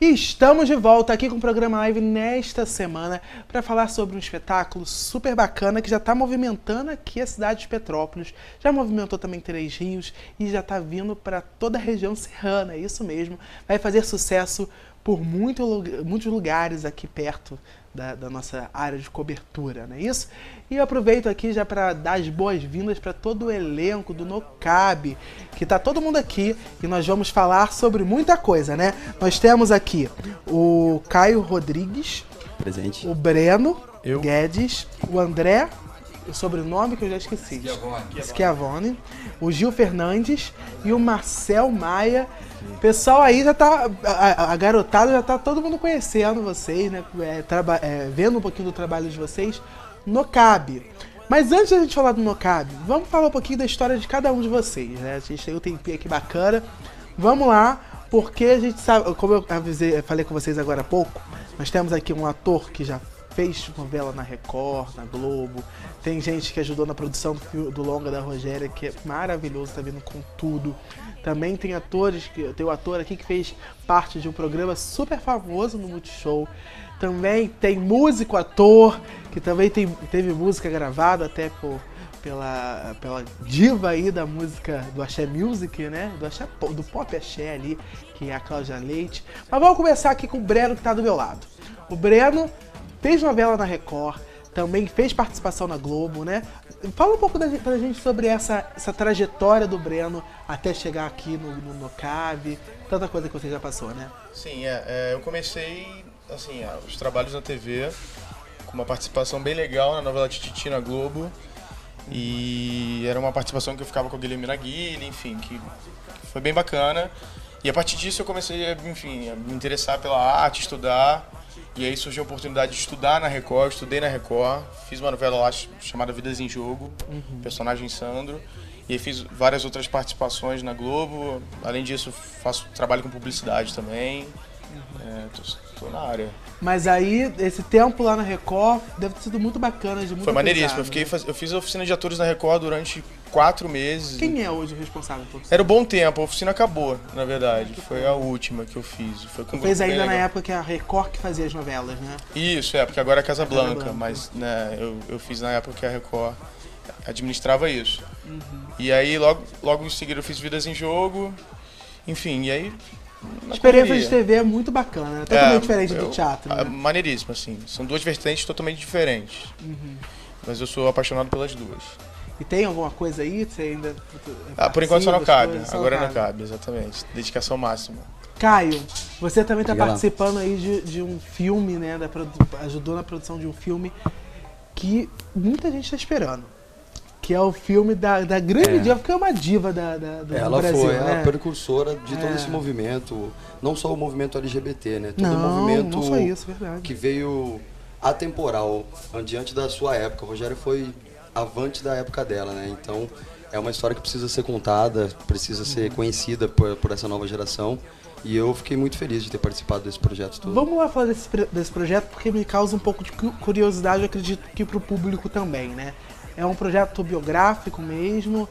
E estamos de volta aqui com o programa Live nesta semana para falar sobre um espetáculo super bacana que já está movimentando aqui a cidade de Petrópolis, já movimentou também Três Rios e já está vindo para toda a região serrana, é isso mesmo. Vai fazer sucesso por muitos lugares aqui perto da nossa área de cobertura, não é isso? E eu aproveito aqui já para dar as boas-vindas para todo o elenco do NoCab, que tá todo mundo aqui e nós vamos falar sobre muita coisa, né? Nós temos aqui o Caio Rodrigues, presente, o Breno Guedes, o André, o sobrenome que eu já esqueci, Schiavone, o Gil Fernandes e o Marcel Maia. O pessoal aí já tá, a garotada já tá todo mundo conhecendo vocês, né? Vendo um pouquinho do trabalho de vocês no NoCab. Mas antes da gente falar do NoCab, vamos falar um pouquinho da história de cada um de vocês, né? A gente tem um tempinho aqui bacana. Vamos lá, porque a gente sabe, como eu falei com vocês agora há pouco, nós temos aqui um ator que já fez novela na Record, na Globo. Tem gente que ajudou na produção do longa da Rogéria, que é maravilhoso, tá vindo com tudo. Também tem tem o ator aqui que fez parte de um programa super famoso no Multishow. Também tem músico, ator, que também teve música gravada até pela diva aí da música do Axé Music, né? Do pop axé ali, que é a Cláudia Leite. Mas vamos começar aqui com o Breno, que tá do meu lado. O Breno fez novela na Record, também fez participação na Globo, né? Fala um pouco pra gente sobre essa trajetória do Breno até chegar aqui no NoCab, tanta coisa que você já passou, né? Sim, eu comecei assim, os trabalhos na TV com uma participação bem legal na novela Tititi na Globo. E era uma participação que eu ficava com a Guilherme Naguilha, enfim, que foi bem bacana. E a partir disso eu comecei, enfim, a me interessar pela arte, estudar. E aí surgiu a oportunidade de estudar na Record, estudei na Record, fiz uma novela lá chamada Vidas em Jogo, personagem Sandro, e aí fiz várias outras participações na Globo. Além disso, faço trabalho com publicidade também, tô na área. Mas aí, esse tempo lá na Record deve ter sido muito bacana, de muito Foi maneiríssimo, pesado, eu fiz a oficina de atores na Record durante 4 meses. Quem é hoje o responsável por isso? Era um bom tempo, a oficina acabou, na verdade. Foi a última que eu fiz. Foi com fez ainda na época que a Record que fazia as novelas, né? Isso, porque agora é Casa Blanca, mas né, eu fiz na época que a Record administrava isso. E aí logo em seguida eu fiz Vidas em Jogo, enfim, e aí... A experiência de TV é muito bacana, né? Totalmente diferente do teatro, né? Maneiríssimo, assim. São duas vertentes totalmente diferentes. Mas eu sou apaixonado pelas duas. E tem alguma coisa aí? Você ainda por enquanto só não cabe. Agora não cabe, exatamente. Dedicação máxima. Caio, você também está participando aí de um filme, né? Ajudou na produção de um filme que muita gente está esperando. Que é o filme da grande diva, porque é uma diva do ela Brasil, foi né? a precursora de todo esse movimento, não só o movimento LGBT, né? Todo o não movimento só isso, verdade. Que veio atemporal, diante da sua época. A Rogéria foi avante da época dela, né? Então, é uma história que precisa ser contada, precisa ser conhecida por essa nova geração. E eu fiquei muito feliz de ter participado desse projeto todo. Vamos lá falar desse projeto, porque me causa um pouco de curiosidade, eu acredito que para o público também, né? É um projeto biográfico mesmo?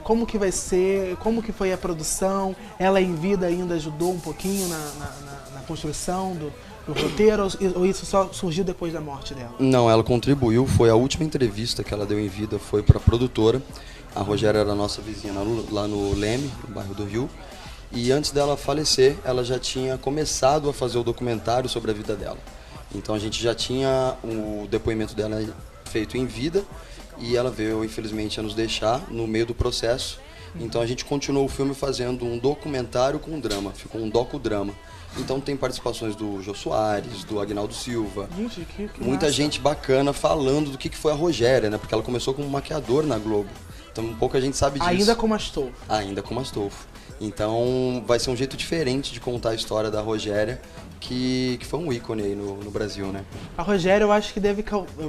Como que vai ser? Como que foi a produção? Ela em vida ainda ajudou um pouquinho na construção do roteiro? Ou isso só surgiu depois da morte dela? Não, ela contribuiu. Foi a última entrevista que ela deu em vida, foi para a produtora. A Rogéria era nossa vizinha lá no Leme, no bairro do Rio. E antes dela falecer, ela já tinha começado a fazer o documentário sobre a vida dela. Então a gente já tinha o depoimento dela feito em vida. E ela veio, infelizmente, a nos deixar no meio do processo. Então a gente continuou o filme fazendo um documentário com drama, ficou um docudrama. Então tem participações do Jô Soares, do Agnaldo Silva. Gente, que muita massa. gente bacana falando do que foi a Rogéria, né? Porque ela começou como maquiador na Globo. Então pouca gente sabe disso. Ainda como Astolfo. Ainda como Astolfo. Então vai ser um jeito diferente de contar a história da Rogéria, que foi um ícone aí no Brasil, né? A Rogéria, eu acho que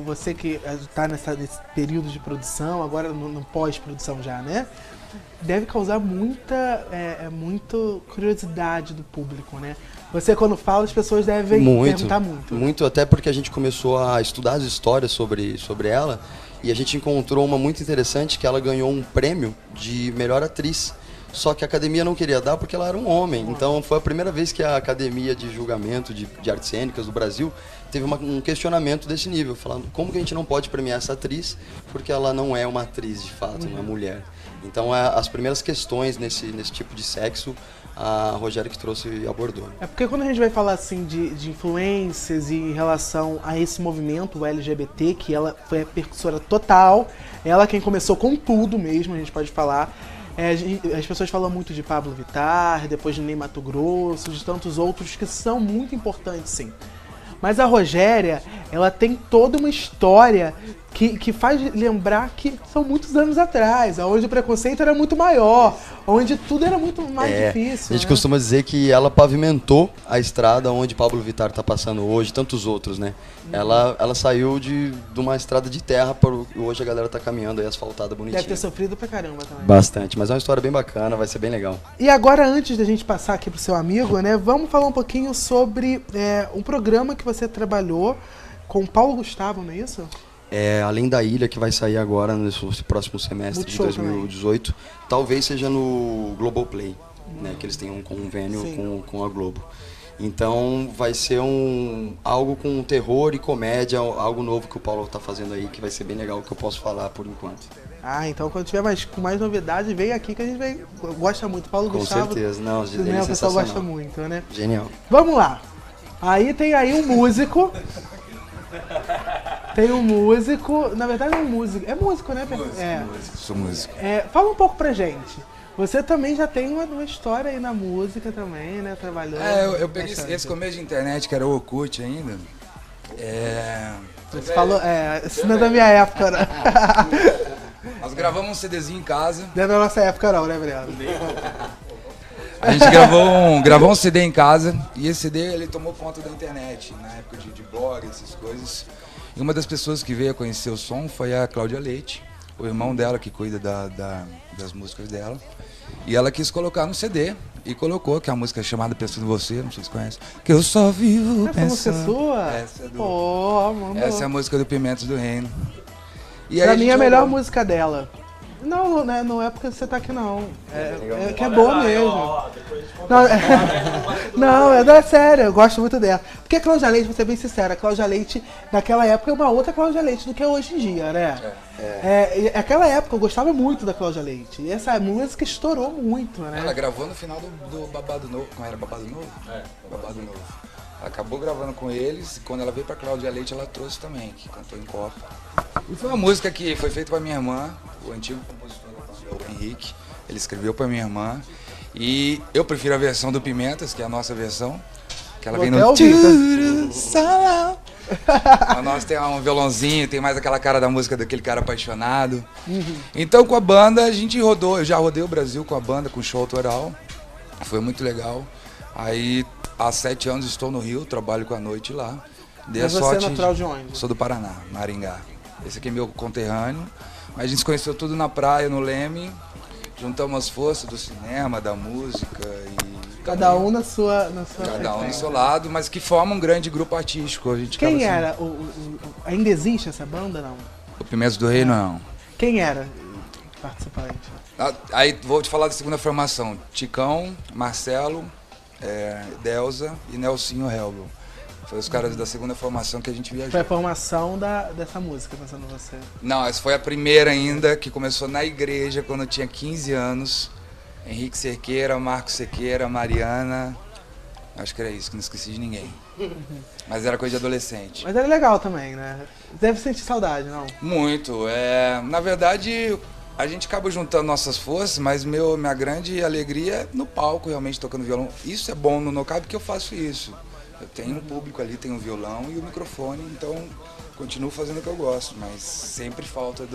você que está nesse período de produção, agora no pós-produção já, né? Deve causar muita curiosidade do público, né? Você, quando fala, as pessoas devem perguntar muito. Muito, até porque a gente começou a estudar as histórias sobre ela e a gente encontrou uma muito interessante, que ela ganhou um prêmio de melhor atriz só que a academia não queria dar porque ela era um homem. Então foi a primeira vez que a academia de julgamento de artes cênicas do Brasil teve um questionamento desse nível, falando como que a gente não pode premiar essa atriz porque ela não é uma atriz de fato, uma mulher. Então as primeiras questões nesse tipo de sexo, a Rogéria que trouxe e abordou. É porque quando a gente vai falar assim de influências e em relação a esse movimento, o LGBT, que ela foi a percussora total, ela quem começou com tudo mesmo, a gente pode falar. As pessoas falam muito de Pablo Vittar, depois de Ney Matogrosso, de tantos outros que são muito importantes, sim. Mas a Rogéria, ela tem toda uma história que faz lembrar que são muitos anos atrás, onde o preconceito era muito maior, onde tudo era muito mais difícil. A gente costuma dizer que ela pavimentou a estrada onde Pablo Vittar está passando hoje, tantos outros, né? Ela saiu de uma estrada de terra para hoje a galera tá caminhando aí asfaltada bonitinha. Deve ter sofrido pra caramba também. Bastante, mas é uma história bem bacana, vai ser bem legal. E agora, antes da gente passar aqui pro seu amigo, né, vamos falar um pouquinho sobre um programa que você trabalhou com o Paulo Gustavo, não é isso? Além da Ilha, que vai sair agora nesse próximo semestre de 2018, talvez seja no Globoplay, né, que eles têm um convênio com a Globo. Então vai ser algo com terror e comédia, algo novo que o Paulo está fazendo aí, que vai ser bem legal, que eu posso falar por enquanto. Então quando tiver com mais novidades, vem aqui que a gente gosta muito. Paulo Gustavo. Com certeza, não, ele é o pessoal gosta muito, né? Genial. Vamos lá. Aí tem aí um músico. Tem um músico, na verdade é um músico. É músico, né? Músico, sou músico. Fala um pouco pra gente. Você também já tem uma história aí na música também, né? Trabalhando. Eu peguei esse começo de internet, que era o Orkut ainda. Você falou, isso não é da minha época, né? Nós gravamos um CDzinho em casa. Não é da nossa época não, né, Breno? A gente gravou um CD em casa e esse CD ele tomou conta da internet, na época de blog, essas coisas. E uma das pessoas que veio a conhecer o som foi a Cláudia Leite, o irmão dela que cuida das músicas dela. E ela quis colocar no CD e colocou, que é a música chamada Pensando em Você, não sei se vocês conhecem. Que eu só vivo pensando. Essa música é sua? Essa é a música do Pimentos do Reino. E pra mim é a melhor música dela. Não é porque você tá aqui não. Que é boa mesmo. Não, é sério, eu gosto muito dela. Porque a Cláudia Leite, vou ser bem sincera, a Cláudia Leite naquela época é uma outra Cláudia Leite do que é hoje em dia, né? Naquela época eu gostava muito da Cláudia Leite. E essa música estourou muito, né? Ela gravou no final do Babado Novo. Como era Babado Novo? Babado Novo. Ela acabou gravando com eles e quando ela veio pra Cláudia Leite ela trouxe também, que cantou em Copa. E foi uma música que foi feita pra minha irmã, o antigo compositor da banda, o Henrique. Ele escreveu pra minha irmã. E eu prefiro a versão do Pimentas, que é a nossa versão. Que ela vem no... A nossa tem um violãozinho, tem mais aquela cara da música daquele cara apaixonado. Então com a banda a gente rodou, eu já rodei o Brasil com a banda, com show autoral. Foi muito legal. Aí há 7 anos estou no Rio, trabalho com a noite lá. Mas você é natural de onde? Sou do Paraná, Maringá. Esse aqui é meu conterrâneo. Mas a gente se conheceu tudo na praia, no Leme. Juntamos as forças do cinema, da música e... Cada um na sua Cada um no seu lado, mas que forma um grande grupo artístico. A gente Quem era? Ainda existe essa banda, não? O Pimentos do Rei, não. Quem era participante? Aí vou te falar da segunda formação. Ticão, Marcelo, Delza e Nelsinho Helbel. Foi os caras da segunda formação que a gente viajou. Foi a formação dessa música, Pensando em Você? Não, essa foi a primeira ainda, que começou na igreja quando eu tinha 15 anos. Henrique Cerqueira, Marcos Cerqueira, Mariana. Acho que era isso, que não esqueci de ninguém. Mas era coisa de adolescente. Mas era legal também, né? Deve sentir saudade, não? Muito. Na verdade, a gente acaba juntando nossas forças, mas minha grande alegria é no palco, realmente tocando violão. Isso é bom no Nocab, porque eu faço isso. Eu tenho um público ali, tenho um violão e o microfone, então continuo fazendo o que eu gosto, mas sempre falta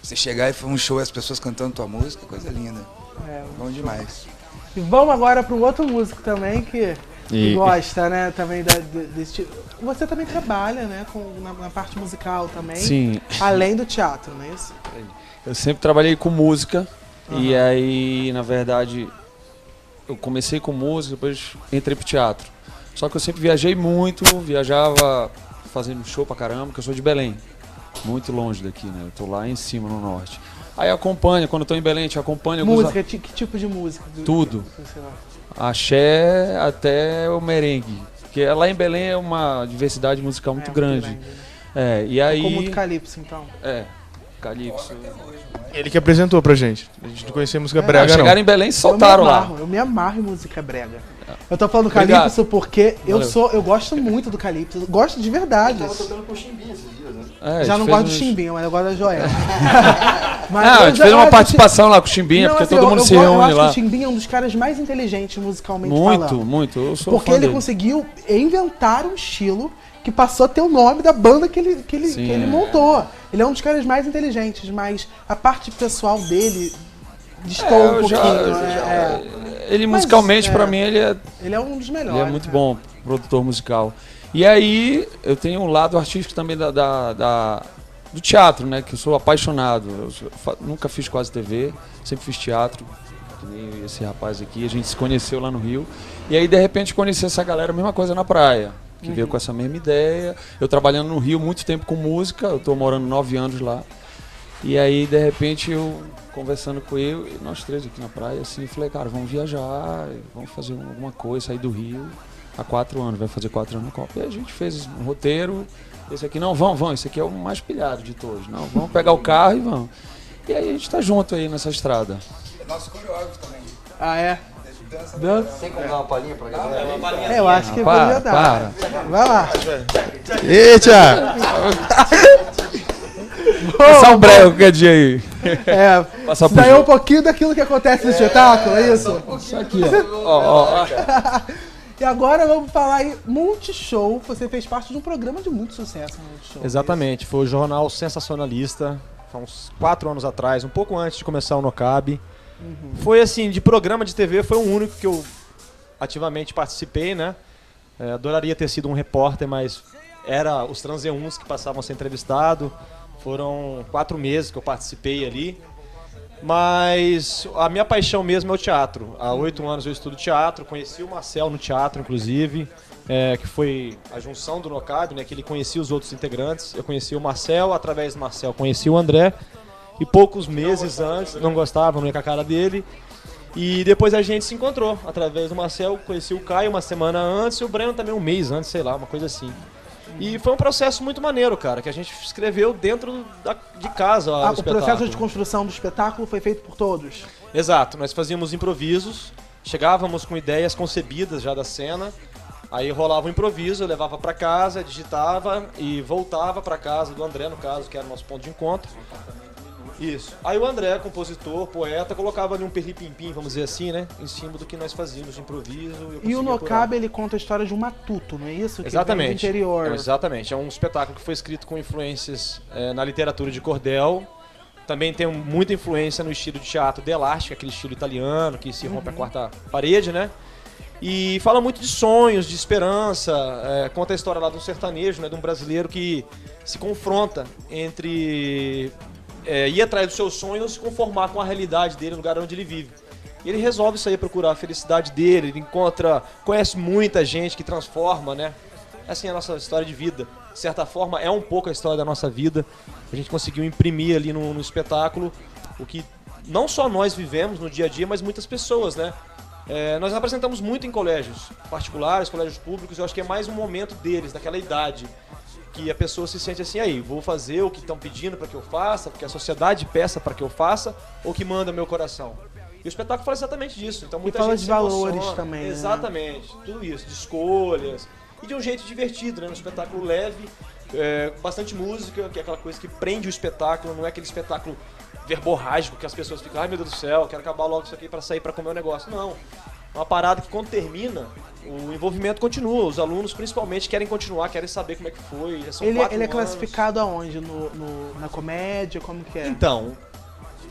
você chegar e fazer um show e as pessoas cantando tua música, coisa linda. Bom demais. E vamos agora para um outro músico também que gosta, né, também desse tipo. Você também trabalha, né, na parte musical também. Sim. Além do teatro, não é isso? Eu sempre trabalhei com música e aí, na verdade, eu comecei com música, depois entrei pro teatro. Só que eu sempre viajei muito, viajava fazendo show pra caramba, porque eu sou de Belém, muito longe daqui, né? Eu tô lá em cima, no norte. Aí acompanha, quando eu tô em Belém, te acompanho. Música, que tipo de música? Tudo. Axé até o merengue. Porque lá em Belém é uma diversidade musical muito grande. E aí... Ficou muito calypso, então. Calypso. Ele que apresentou pra gente. A gente não conhecia música brega, não. Chegaram em Belém e soltaram lá. Eu me amarro em música brega. Eu tô falando calypso porque eu gosto muito do calypso. Eu gosto de verdade. Eu tava tocando com o Chimbinha esses dias, né? Já não gosto do Chimbinha, mas eu gosto da Joel. A gente fez uma participação lá com o Chimbinha, porque todo mundo se reúne lá. Eu acho que o Chimbinha é um dos caras mais inteligentes musicalmente falando. Muito. Eu sou porque fã ele dele. conseguiu inventar um estilo que passou a ter o nome da banda que ele montou. Ele é um dos caras mais inteligentes, mas a parte pessoal dele destoa um pouquinho. Ele musicalmente, pra mim, ele é um dos melhores. Ele é muito bom, produtor musical. E aí, eu tenho um lado artístico também do teatro, né? Que eu sou apaixonado. Nunca fiz quase TV, sempre fiz teatro. Que nem esse rapaz aqui, a gente se conheceu lá no Rio. E aí, de repente, conheci essa galera, a mesma coisa na praia. Que veio com essa mesma ideia. Eu trabalhando no Rio muito tempo com música, eu tô morando 9 anos lá. E aí, de repente, eu conversando com ele, nós três aqui na praia, assim, falei, cara, vamos viajar, vamos fazer alguma coisa, sair do Rio. Há 4 anos, vai fazer 4 anos no Copa. E a gente fez um roteiro, esse aqui, não, vamos, esse aqui é o mais pilhado de todos. Não, vamos pegar o carro e vamos. E aí a gente tá junto aí nessa estrada. É nosso coreógrafo também. Ah, é? Dança? Tem como dar uma palhinha pra galera? Eu acho que podia dar. Vai lá. Eita! Passar um breve qualquer dia aí. Isso daí é um pouquinho daquilo que acontece no espetáculo, é isso? Isso aqui, ó. E agora vamos falar aí, Multishow. Você fez parte de um programa de muito sucesso no Multishow. Exatamente, foi o Jornal Sensacionalista, há uns 4 anos atrás, um pouco antes de começar o Nocab. Foi assim, de programa de TV, foi o único que eu ativamente participei, né? Adoraria ter sido um repórter, mas era os transeuntes que passavam a ser entrevistado. Foram 4 meses que eu participei ali. Mas a minha paixão mesmo é o teatro. Há 8 anos eu estudo teatro, conheci o Marcel no teatro, inclusive, que foi a junção do Nocab, né, que ele conhecia os outros integrantes. Eu conheci o Marcel, através do Marcel conheci o André. E poucos meses antes, não gostava, não ia com a cara dele. E depois a gente se encontrou, através do Marcel, conheci o Caio uma semana antes e o Breno também um mês antes, sei lá, uma coisa assim. E foi um processo muito maneiro, cara, que a gente escreveu dentro de casa. O processo de construção do espetáculo foi feito por todos? Exato, nós fazíamos improvisos, chegávamos com ideias concebidas já da cena, aí rolava um improviso, eu levava pra casa, digitava e voltava pra casa do André, no caso, que era o nosso ponto de encontro. Isso. Aí o André, compositor, poeta, colocava ali um perlipimpim, vamos dizer assim, né? Em cima do que nós fazíamos de improviso. E o Nocab, ele conta a história de um matuto, não é isso? Que exatamente. Vem do interior. Exatamente. É um espetáculo que foi escrito com influências na literatura de cordel. Também tem muita influência no estilo de teatro dell'arte, aquele estilo italiano que se rompe a quarta parede, né? E fala muito de sonhos, de esperança. Conta a história lá de um sertanejo, né? De um brasileiro que se confronta entre... ir atrás dos seus sonhos ou se conformar com a realidade dele, no lugar onde ele vive. E ele resolve sair procurar a felicidade dele, ele conhece muita gente que transforma, né? Assim é a nossa história de vida. De certa forma, é um pouco a história da nossa vida. A gente conseguiu imprimir ali no espetáculo o que não só nós vivemos no dia a dia, mas muitas pessoas, né? Nós apresentamos muito em colégios particulares, colégios públicos, eu acho que é mais um momento deles, daquela idade. Que a pessoa se sente assim, aí, vou fazer o que estão pedindo para que eu faça, porque a sociedade peça para que eu faça, ou que manda meu coração. E o espetáculo fala exatamente disso. Então muita gente de valores também. Exatamente, né? Tudo isso, de escolhas. E de um jeito divertido, né? Um espetáculo leve, bastante música, que é aquela coisa que prende o espetáculo, não é aquele espetáculo verborrágico que as pessoas ficam, ai meu Deus do céu, quero acabar logo isso aqui para sair para comer o negócio. Não. Uma parada que quando termina, o envolvimento continua. Os alunos principalmente querem continuar, querem saber como é que foi. Ele é classificado aonde? Na comédia? Como que é? Então,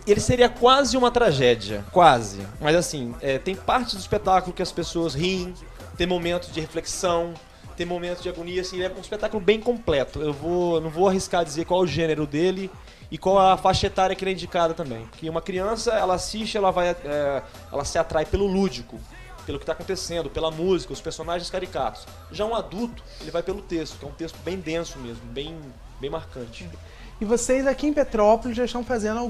ele seria quase uma tragédia. Quase. Mas assim, tem partes do espetáculo que as pessoas riem, tem momentos de reflexão, tem momentos de agonia. Assim, é um espetáculo bem completo. Não vou arriscar dizer qual é o gênero dele e qual a faixa etária que ele é indicada também. Porque uma criança, ela assiste, ela se atrai pelo lúdico, pelo que está acontecendo, pela música, os personagens caricatos. Já um adulto, ele vai pelo texto, que é um texto bem denso mesmo, bem marcante. E vocês aqui em Petrópolis já estão fazendo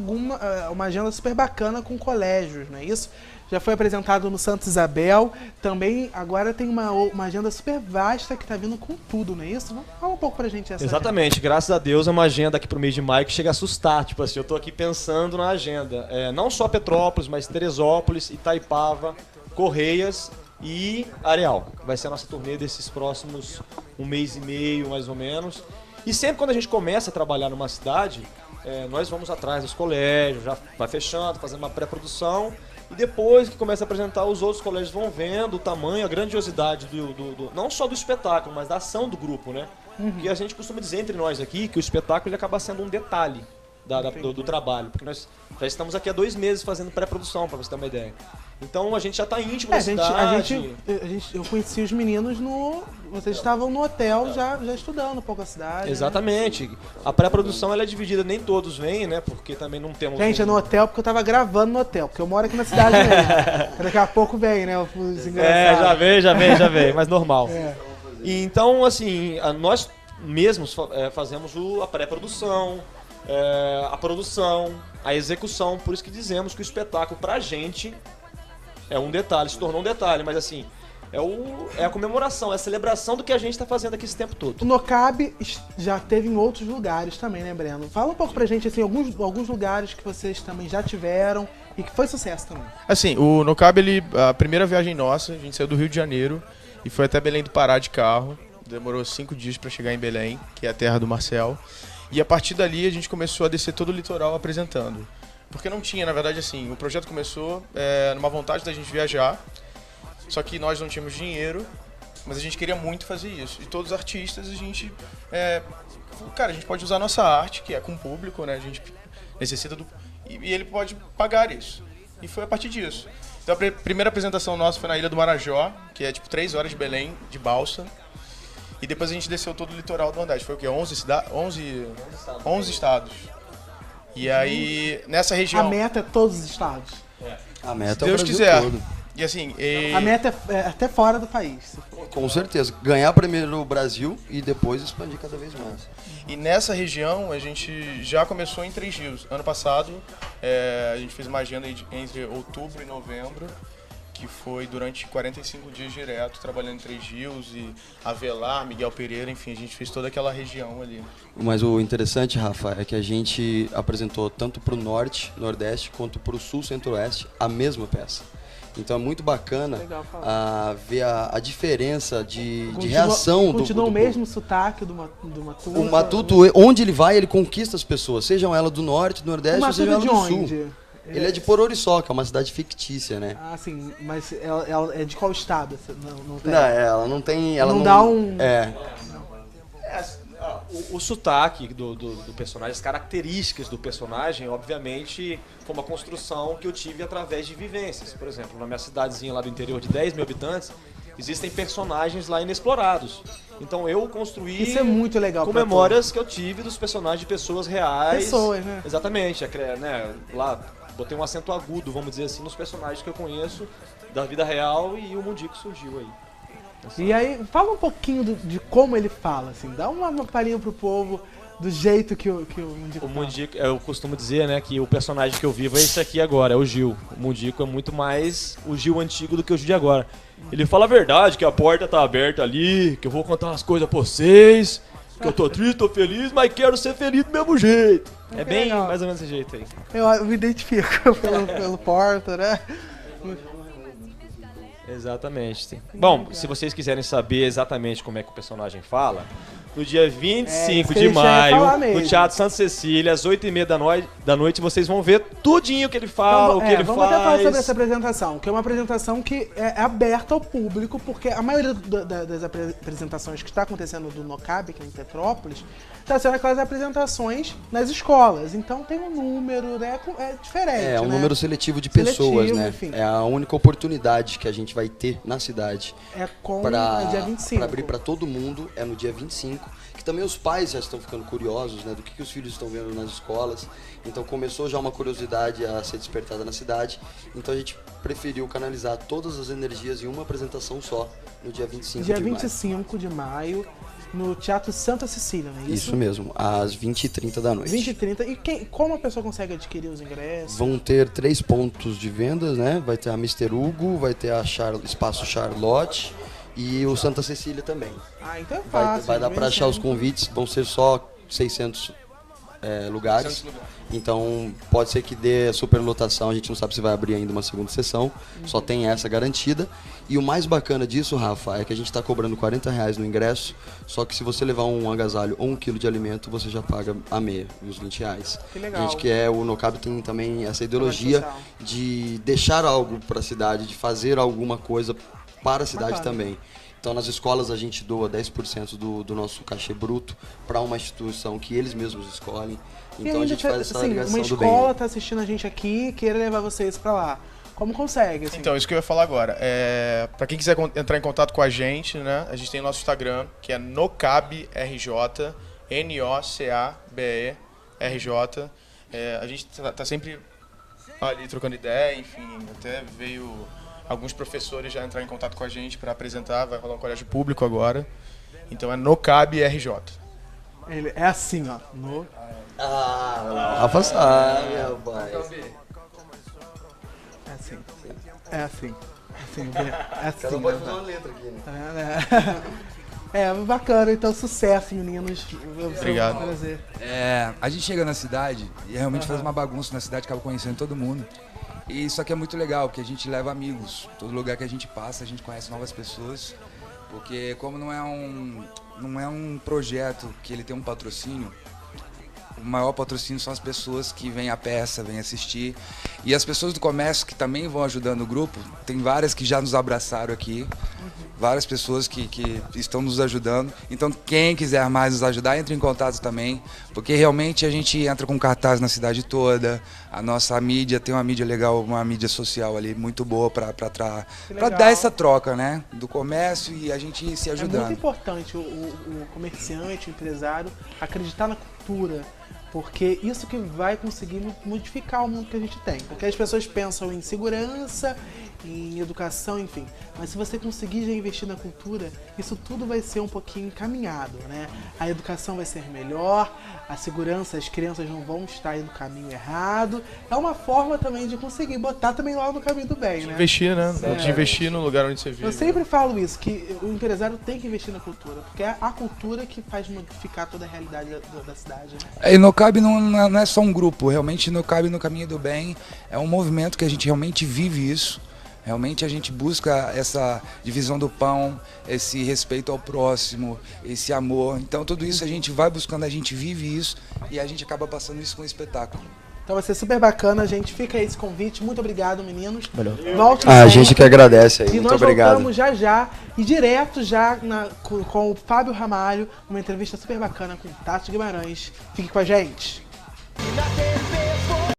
uma agenda super bacana com colégios, não é isso? Já foi apresentado no Santa Isabel, também agora tem uma agenda super vasta que está vindo com tudo, não é isso? Fala um pouco pra gente essa Exatamente, graças a Deus é uma agenda aqui pro mês de maio que chega a assustar, tipo assim, eu tô aqui pensando na agenda, não só Petrópolis, mas Teresópolis, Itaipava, Correias e Areal. Vai ser a nossa turnê desses próximos 1 mês e meio, mais ou menos. E sempre quando a gente começa a trabalhar numa cidade, nós vamos atrás dos colégios, já vai fechando, fazendo uma pré-produção. E depois que começa a apresentar, os outros colégios vão vendo o tamanho, a grandiosidade não só do espetáculo, mas da ação do grupo, né? Porque a gente costuma dizer entre nós aqui que o espetáculo ele acaba sendo um detalhe do trabalho. Porque nós já estamos aqui há 2 meses fazendo pré-produção, para você ter uma ideia. Então a gente já está íntimo da cidade. Eu conheci os meninos vocês estavam no hotel já estudando um pouco a cidade. Exatamente. Né? A pré-produção ela é dividida, nem todos vêm, né? Porque também não temos... Gente, é no hotel porque eu tava gravando no hotel, porque eu moro aqui na cidade mesmo. Daqui a pouco vem, né? Os engraçados. Já vem, mas normal. E então, assim, nós mesmos fazemos a pré-produção, a produção, a execução, por isso que dizemos que o espetáculo pra gente é um detalhe, se tornou um detalhe, mas assim, é a comemoração, é a celebração do que a gente tá fazendo aqui esse tempo todo. O NoCab já teve em outros lugares também, né, Breno? Fala um pouco pra gente, assim, alguns lugares que vocês também já tiveram e que foi sucesso também. Assim, o NoCab, a primeira viagem nossa, a gente saiu do Rio de Janeiro e foi até Belém do Pará de carro. Demorou 5 dias pra chegar em Belém, que é a terra do Marcel. E a partir dali a gente começou a descer todo o litoral apresentando. Porque não tinha, na verdade, assim, o projeto começou numa vontade da gente viajar, só que nós não tínhamos dinheiro, mas a gente queria muito fazer isso. E todos os artistas, a gente, cara, a gente pode usar a nossa arte, que é com o público, né, a gente necessita e ele pode pagar isso. E foi a partir disso. Então a primeira apresentação nossa foi na Ilha do Marajó, que é tipo 3 horas de Belém, de balsa. E depois a gente desceu todo o litoral do Nordeste. Foi o quê? 11 estados. E aí, nessa região... A meta é todos os estados. A meta se é o Deus Brasil quiser. todo. E assim... A meta é até fora do país. Com certeza. Ganhar primeiro o Brasil e depois expandir cada vez mais. E nessa região, a gente já começou em 3 Rios. Ano passado, a gente fez uma agenda entre outubro e novembro, que foi durante 45 dias direto, trabalhando em 3 Rios e Avelar, Miguel Pereira, enfim, a gente fez toda aquela região ali. Mas o interessante, Rafa, é que a gente apresentou tanto para o Norte, Nordeste, quanto para o Sul, Centro-Oeste, a mesma peça. Então é muito bacana ver a diferença de reação do Continua o mesmo sotaque do Matuto. O Matuto, onde ele vai, ele conquista as pessoas, sejam elas do Norte, do Nordeste, ou sejam elas do Sul. Ele é de Pororiçoca, uma cidade fictícia, né? Ah, sim, mas ela é de qual estado? Não tem. Não, ela não tem... Ela não dá um... O sotaque do personagem, as características do personagem, obviamente, foi uma construção que eu tive através de vivências. Por exemplo, na minha cidadezinha lá do interior de 10 mil habitantes, existem personagens lá inexplorados. Então eu construí isso é muito legal com memórias que eu tive dos personagens de pessoas reais. Pessoas, né? Exatamente, né? Lá botei um acento agudo, vamos dizer assim, nos personagens que eu conheço da vida real e o Mundico surgiu aí. E aí, fala um pouquinho de como ele fala, assim, dá uma palhinha pro povo do jeito que o Mundico fala. O Mundico, eu costumo dizer, né, que o personagem que eu vivo é esse aqui agora, é o Gil. O Mundico é muito mais o Gil antigo do que o Gil de agora. Ele fala a verdade, que a porta tá aberta ali, que eu vou contar umas coisas pra vocês, que eu tô triste, tô feliz, mas quero ser feliz do mesmo jeito. É bem legal. Mais ou menos esse jeito aí. Eu me identifico pelo porta, né? Exatamente. Sim. Bom, se vocês quiserem saber exatamente como é que o personagem fala, no dia 25 de maio, no Teatro Santa Cecília, às 8h30 da noite, vocês vão ver tudinho que ele fala, então, o que ele vamos faz. Vamos até falar sobre essa apresentação, que é uma apresentação que é aberta ao público, porque a maioria das apresentações que está acontecendo do NoCab, aqui em Petrópolis, está sendo aquelas apresentações nas escolas. Então tem um número, né? É diferente. É um número seletivo de pessoas, né? Enfim. É a única oportunidade que a gente vai ter na cidade. É com dia 25. Para abrir para todo mundo, é no dia 25. Que também os pais já estão ficando curiosos, né? Do que os filhos estão vendo nas escolas. Então começou já uma curiosidade a ser despertada na cidade. Então a gente preferiu canalizar todas as energias em uma apresentação só, no dia 25 de maio. Dia 25 de maio. no Teatro Santa Cecília, não é isso? Isso mesmo, às 20h30 da noite. 20h30. E como a pessoa consegue adquirir os ingressos? Vão ter 3 pontos de vendas, né? Vai ter a Mr. Hugo, vai ter a Espaço Charlotte e o Santa Cecília também. Ah, então é fácil. Vai dar para achar os convites, vão ser só 600 lugares. Então pode ser que dê superlotação, a gente não sabe se vai abrir ainda uma segunda sessão, só tem essa garantida. E o mais bacana disso, Rafa, é que a gente está cobrando R$40 no ingresso, só que se você levar um agasalho ou 1 quilo de alimento, você já paga a meia, os R$20. Que legal. A gente que o Nocab tem também essa ideologia de deixar algo para a cidade, de fazer alguma coisa para a cidade também. Então, nas escolas, a gente doa 10% do nosso cachê bruto para uma instituição que eles mesmos escolhem. Então, a gente faz essa ligação do bem. Uma escola está assistindo a gente aqui e queira levar vocês para lá. Como consegue? Assim? Então, isso que eu ia falar agora. Para quem quiser entrar em contato com a gente, né? A gente tem nosso Instagram, que é NOCABRJ, NOCABERJ. A gente tá sempre ali trocando ideia, enfim, até veio alguns professores já entrar em contato com a gente para apresentar, vai rolar um colégio público agora. Então é NOCABRJ. Ele é assim, ó. Rafa sabe, rapaz. É assim. É assim. É assim. Cada um pode fazer uma letra aqui, né? Bacana. Então, sucesso, meninos. Obrigado. Prazer. A gente chega na cidade e realmente faz uma bagunça na cidade, acaba conhecendo todo mundo. E isso aqui é muito legal, porque a gente leva amigos. Todo lugar que a gente passa, a gente conhece novas pessoas. Porque como não é um projeto que ele tem um patrocínio, o maior patrocínio são as pessoas que vêm à peça, vêm assistir. E as pessoas do comércio que também vão ajudando o grupo, tem várias que já nos abraçaram aqui, várias pessoas que estão nos ajudando. Então quem quiser mais nos ajudar, entre em contato também, porque realmente a gente entra com cartaz na cidade toda, a nossa mídia tem uma mídia legal, uma mídia social ali muito boa para dar essa troca, né, do comércio e a gente se ajudando. É muito importante o comerciante, o empresário acreditar na cultura, porque isso que vai conseguir modificar o mundo que a gente tem. Porque as pessoas pensam em segurança, em educação, enfim. Mas se você conseguir já investir na cultura, isso tudo vai ser um pouquinho encaminhado, né? A educação vai ser melhor, a segurança, as crianças não vão estar indo no caminho errado. É uma forma também de conseguir botar também lá no caminho do bem, né? Investir, né? De investir no lugar onde você vive. Eu sempre falo isso, que o empresário tem que investir na cultura, porque é a cultura que faz modificar toda a realidade da cidade, né? E NOCAB não é só um grupo, realmente NOCAB no caminho do bem é um movimento que a gente realmente vive isso. Realmente a gente busca essa divisão do pão, esse respeito ao próximo, esse amor. Então tudo isso a gente vai buscando, a gente vive isso e a gente acaba passando isso com um espetáculo. Então vai ser super bacana, gente. Fica aí esse convite. Muito obrigado, meninos. Valeu. A gente que agradece aí. E Muito nós obrigado. voltamos já e direto já com o Fábio Ramalho, uma entrevista super bacana com o Tati Guimarães. Fique com a gente.